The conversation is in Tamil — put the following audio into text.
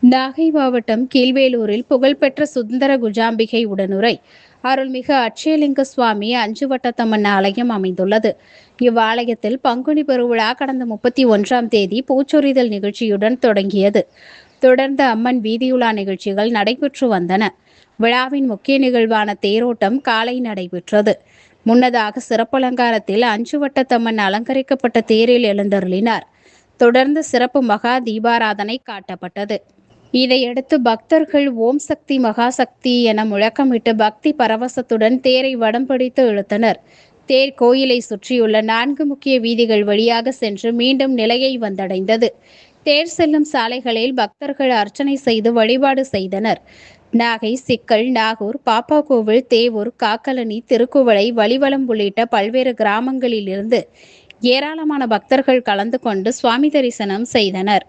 நாகை மாவட்டம் கீழ்வேலூரில் புகழ்பெற்ற சுந்தர குஜாம்பிகை உடனுரை அருள்மிகு அட்சயலிங்க சுவாமி அஞ்சுவட்டத்தம்மன் ஆலயம் அமைந்துள்ளது. இவ்வாலயத்தில் பங்குனி பெருவிழா கடந்த 31ஆம் தேதி பூச்சொரிதல் நிகழ்ச்சியுடன் தொடங்கியது. தொடர்ந்து அம்மன் வீதியுலா நிகழ்ச்சிகள் நடைபெற்று வந்தன. விழாவின் முக்கிய நிகழ்வான தேரோட்டம் காலை நடைபெற்றது. முன்னதாக சிறப்பலங்காரத்தில் அஞ்சுவட்டத்தம்மன் அலங்கரிக்கப்பட்ட தேரில் எழுந்தருளினார். தொடர்ந்து சிறப்பு மகா தீபாராதனை காட்டப்பட்டது. இதையடுத்து பக்தர்கள் ஓம் சக்தி மகாசக்தி என முழக்கமிட்டு பக்தி பரவசத்துடன் தேரை வடம் பிடித்து இழுத்தனர். தேர் கோயிலை சுற்றியுள்ள 4 முக்கிய வீதிகள் வழியாக சென்று மீண்டும் நிலையை வந்தடைந்தது. தேர் செல்லும் சாலைகளில் பக்தர்கள் அர்ச்சனை செய்து வழிபாடு செய்தனர். நாகை, சிக்கல், நாகூர், பாப்பாக்கோவில், தேவூர், காக்கலனி, திருக்குவளை, வலிவலம் உள்ளிட்ட பல்வேறு கிராமங்களிலிருந்து ஏராளமான பக்தர்கள் கலந்து கொண்டு சுவாமி தரிசனம் செய்தனர்.